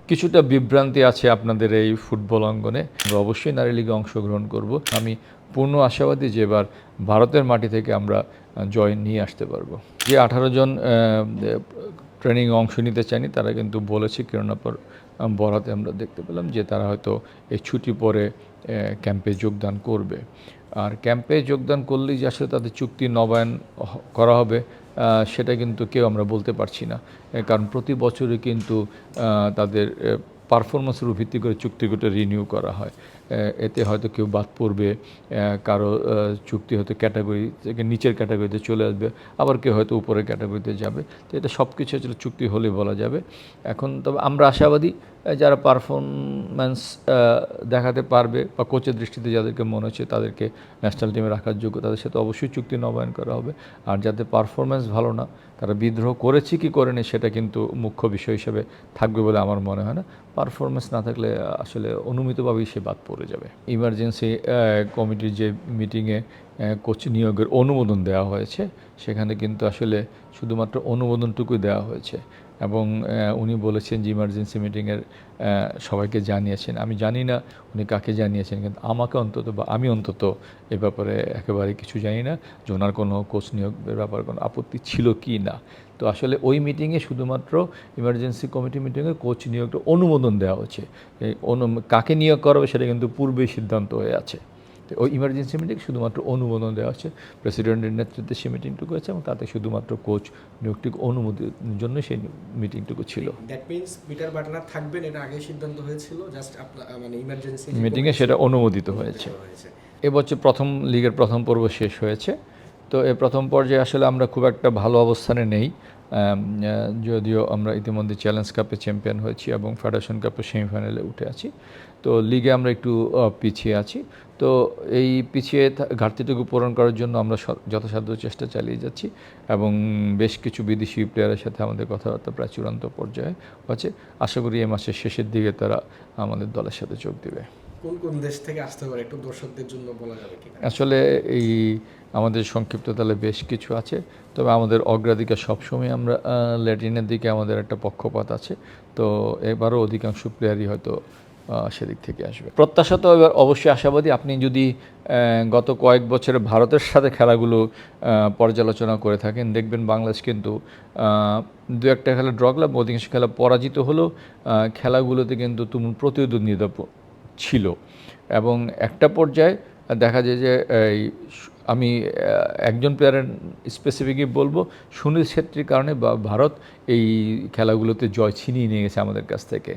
কিছুটা বিভ্রান্তি আছে আপনাদের এই ফুটবল অঙ্গনে। আমরা অবশ্যই নারী লিগে অংশগ্রহণ করব। আমি পূর্ণ আশাবাদী যে এবার ভারতের মাটি থেকে আমরা জয় নিয়ে আসতে পারবো। যে 18 জন ট্রেনিংয়ে অংশ নিতে চায়নি তারা কিন্তু বলেছে, কেননা পর বরাতে আমরা দেখতে পেলাম যে তারা হয়তো এই ছুটি পরে ক্যাম্পে যোগদান করবে। আর ক্যাম্পে যোগদান করলেই যে আসলে তাদের চুক্তি নবায়ন করা হবে সেটা কিন্তু কেউ আমরা বলতে পারছি না, কারণ প্রতি বছরই কিন্তু তাদের পারফরমেন্সের উপর ভিত্তি করে চুক্তিগুলো রিনিউ করা হয়। এতে হয়তো কেউ বাদ পড়বে, কারো চুক্তি হয়তো ক্যাটাগরি থেকে নিচের ক্যাটাগরিতে চলে আসবে, আবার কেউ হয়তো উপরের ক্যাটাগরিতে যাবে। তো এটা সব কিছু আসলে চুক্তি হলে বলা যাবে। এখন তবে আমরা আশাবাদী যারা পারফরমেন্স দেখাতে পারবে বা কোচের দৃষ্টিতে যাদেরকে মনে হচ্ছে তাদেরকে ন্যাশনাল টিমে রাখার যোগ্য, তাদের সাথে অবশ্যই চুক্তি নবায়ন করা হবে। আর যাদের পারফরমেন্স ভালো না, তারা বিদ্রোহ করেছে কি করেনি সেটা কিন্তু মুখ্য বিষয় হিসেবে থাকবে বলে আমার মনে হয় না। পারফরমেন্স না থাকলে আসলে অনুমিতভাবেই সে বাদ পড়ে যাবে। ইমার্জেন্সি কমিটির যে মিটিংয়ে কোচ নিয়োগের অনুমোদন দেওয়া হয়েছে, সেখানে কিন্তু আসলে শুধুমাত্র অনুমোদনটুকুই দেওয়া হয়েছে এবং উনি বলেছেন যে ইমার্জেন্সি মিটিংয়ের সবাইকে জানিয়েছেন। আমি জানি না উনি কাকে জানিয়েছেন, কিন্তু আমাকে অন্তত বা আমি অন্তত এ ব্যাপারে একেবারে কিছু জানি না যে ওনার কোনো কোচ নিয়োগের ব্যাপারে কোনো আপত্তি ছিল কি না। তো আসলে ওই মিটিংয়ে শুধুমাত্র ইমার্জেন্সি কমিটি মিটিংয়ে কোচ নিয়োগটা অনুমোদন দেওয়া হচ্ছে। কাকে নিয়োগ করা হবে সেটা কিন্তু পূর্বেই সিদ্ধান্ত হয়ে আছে। তো ওই ইমার্জেন্সি মিটিং শুধুমাত্র অনুমোদন দেওয়া হচ্ছে, প্রেসিডেন্টের নেতৃত্বে সেই মিটিংটুকু হয়েছে এবং তাতে শুধুমাত্র কোচ নিয়োগটুকু অনুমোদনের জন্য সেই মিটিংটুকু ছিল। দ্যাট মিন্স পিটার বাটলার থাকবেন, এটা আগে সিদ্ধান্ত হয়েছিল, জাস্ট মানে ইমার্জেন্সি মিটিংয়ে সেটা অনুমোদিত হয়েছে। এবছর প্রথম লিগের প্রথম পর্ব শেষ হয়েছে। তো এই প্রথম পর্যায়ে আসলে আমরা খুব একটা ভালো অবস্থানে নেই, যদিও আমরা ইতিমধ্যে চ্যালেঞ্জ কাপে চ্যাম্পিয়ন হয়েছি এবং ফেডারেশন কাপে সেমিফাইনালে উঠে আছি। তো লিগে আমরা একটু পিছিয়ে আছি। তো এই পিছিয়ে ঘাটতিটুকু পূরণ করার জন্য আমরা যথাসাধ্য চেষ্টা চালিয়ে যাচ্ছি এবং বেশ কিছু বিদেশি প্লেয়ারের সাথে আমাদের কথাবার্তা প্রায় চূড়ান্ত পর্যায়ে আছে। আশা করি এই মাসের শেষের দিকে তারা আমাদের দলের সাথে যোগ দেবে। কোন কোন দেশ থেকে আসতে পারে একটু দর্শকদের জন্য বলা যাবে কি? আসলে এই আমাদের সংক্ষিপ্ত তালে বেশ কিছু আছে, তবে আমাদের অগ্রাধিকার সবসময় আমরা ল্যাটিনের দিকে আমাদের একটা পক্ষপাত আছে। তো এবারও অধিকাংশ প্লেয়ারই হয়তো সেদিক থেকে আসবে। প্রত্যাশা তো এবার অবশ্যই আশাবাদী। আপনি যদি গত কয়েক বছরে ভারতের সাথে খেলাগুলো পর্যালোচনা করে থাকেন, দেখবেন বাংলাদেশ কিন্তু দু একটা খেলা ড্র করলে অধিকাংশ খেলা পরাজিত হলেও খেলাগুলোতে কিন্তু তুমুল প্রতিদ্বন্দ্বিতা ছিল এবং একটা পর্যায়ে দেখা যায় যে আমি একজন প্লেয়ারের স্পেসিফিকই বলবো, সুনীল ছেত্রীর কারণে ভারত এই খেলাগুলোতে জয় ছিনিয়ে নিয়ে গেছে আমাদের কাছ থেকে।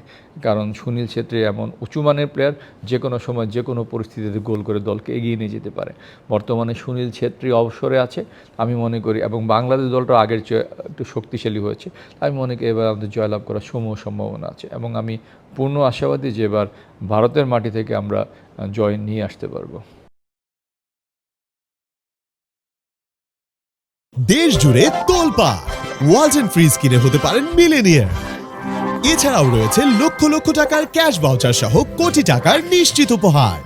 কারণ সুনীল ছেত্রী এমন উঁচুমানের প্লেয়ার, যে কোনো সময় যে কোনো পরিস্থিতিতে গোল করে দলকে এগিয়ে নিয়ে যেতে পারে। বর্তমানে সুনীল ছেত্রী অবসরে আছে আমি মনে করি, এবং বাংলাদেশ দলটা আগের চেয়ে একটু শক্তিশালী হয়েছে। আমি মনে করি এবার আমাদের জয়লাভ করার সমূহ সম্ভাবনা আছে এবং আমি পূর্ণ আশাবাদী যে এবার ভারতের মাটি থেকে আমরা জয় নিয়ে আসতে পারবো। দেশ জুড়ে তোলপাড়, ওয়ালটন ফ্রিজ কিনে হতে পারেন মিলেনিয়ার। এছাড়াও রয়েছে লক্ষ লক্ষ টাকার ক্যাশ ভাউচার সহ কোটি টাকার নিশ্চিত উপহার।